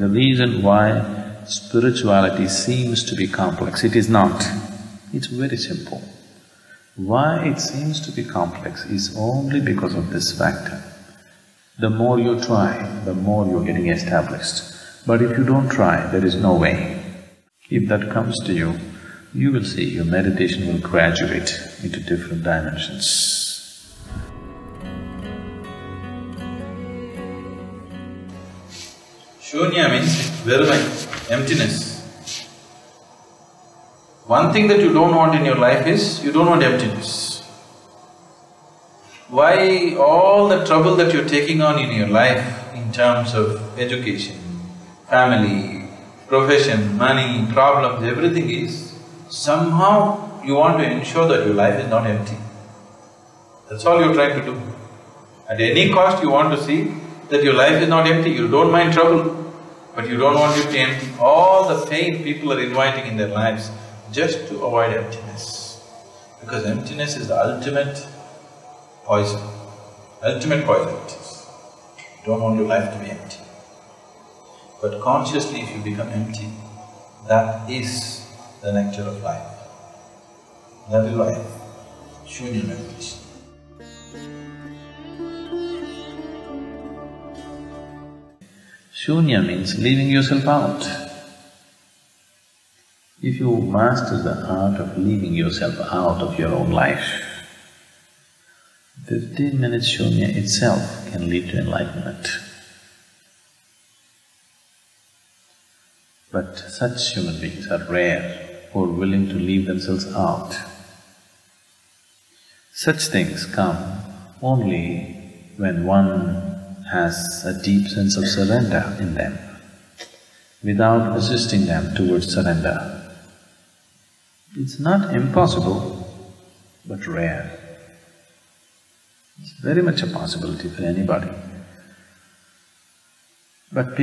The reason why spirituality seems to be complex, it is not. It's very simple. Why it seems to be complex is only because of this factor. The more you try, the more you're getting established. But if you don't try, there is no way. If that comes to you, you will see your meditation will graduate into different dimensions. Shoonya means Vermeditasi, emptiness. One thing that you don't want in your life is, you don't want emptiness. Why all the trouble that you're taking on in your life in terms of education, family, profession, money, problems, everything is, somehow you want to ensure that your life is not empty. That's all you're trying to do. At any cost you want to see that your life is not empty, you don't mind trouble, but you don't want it to be empty. All the pain people are inviting in their lives just to avoid emptiness. Because emptiness is the ultimate poison, ultimate poison it is. You don't want your life to be empty. But consciously if you become empty, that is the nectar of life. That is life, Shoonya meditation. Shoonya means leaving yourself out. If you master the art of leaving yourself out of your own life, 15 minutes Shoonya itself can lead to enlightenment. But such human beings are rare who are willing to leave themselves out. Such things come only when one has a deep sense of surrender in them, without assisting them towards surrender. It's not impossible, but rare. It's very much a possibility for anybody. But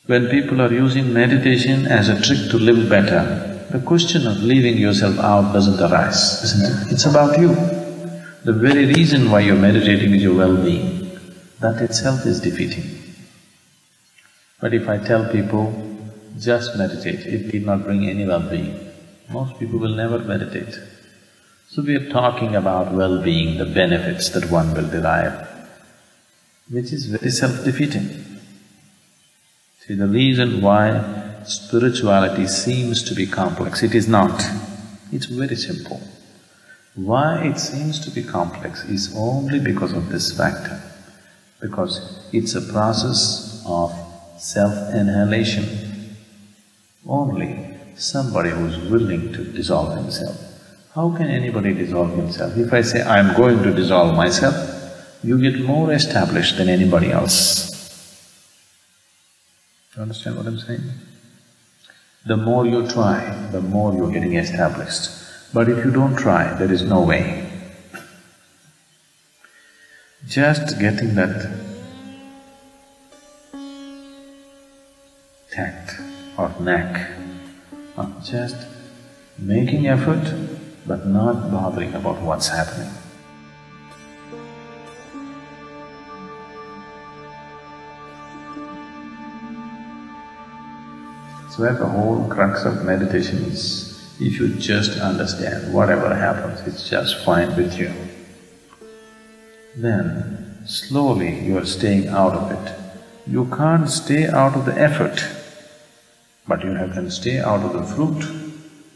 when people are using meditation as a trick to live better, the question of leaving yourself out doesn't arise, isn't it? It's about you. The very reason why you're meditating is your well-being. That itself is defeating. But if I tell people, just meditate, it did not bring any well-being, most people will never meditate. So we are talking about well-being, the benefits that one will derive, which is very self-defeating. See, the reason why spirituality seems to be complex, it is not. It's very simple. Why it seems to be complex is only because of this factor, because it's a process of self-annihilation. Only somebody who's willing to dissolve himself. How can anybody dissolve himself? If I say, I'm going to dissolve myself, you get more established than anybody else. You understand what I'm saying? The more you try, the more you're getting established. But if you don't try, there is no way. Just getting that tact or knack of just making effort but not bothering about what's happening. That's where the whole crux of meditation is. If you just understand whatever happens, it's just fine with you, then slowly you are staying out of it. You can't stay out of the effort, but you can stay out of the fruit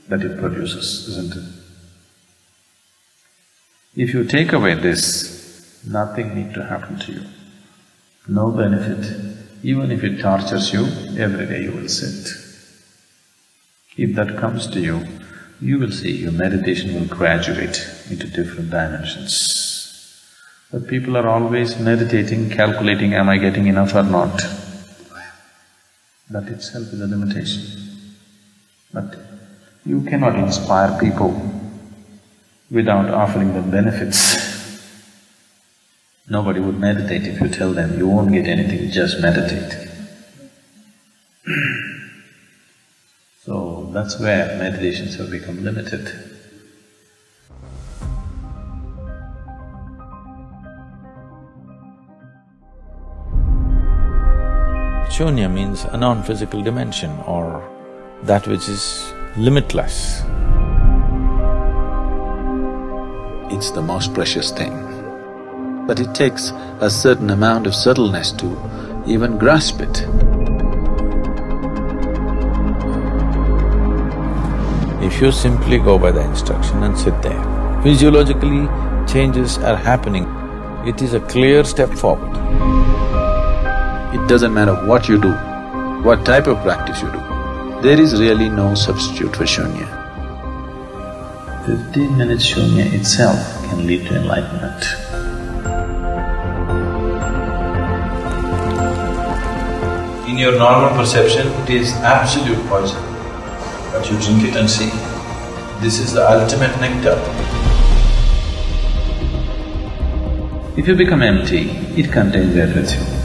that it produces, isn't it? If you take away this, nothing need to happen to you, no benefit. Even if it tortures you, every day you will sit. If that comes to you, you will see your meditation will graduate into different dimensions. But people are always meditating, calculating, am I getting enough or not? That itself is a limitation. But you cannot inspire people without offering them benefits. Nobody would meditate if you tell them, you won't get anything, just meditate. So that's where meditations have become limited. Shoonya means a non-physical dimension or that which is limitless. It's the most precious thing, but it takes a certain amount of subtleness to even grasp it. If you simply go by the instruction and sit there, physiologically changes are happening. It is a clear step forward. It doesn't matter what you do, what type of practice you do, there is really no substitute for Shoonya. 15 minutes Shoonya itself can lead to enlightenment. In your normal perception, it is absolute poison. But you drink it and see, this is the ultimate nectar. If you become empty, it contains everything.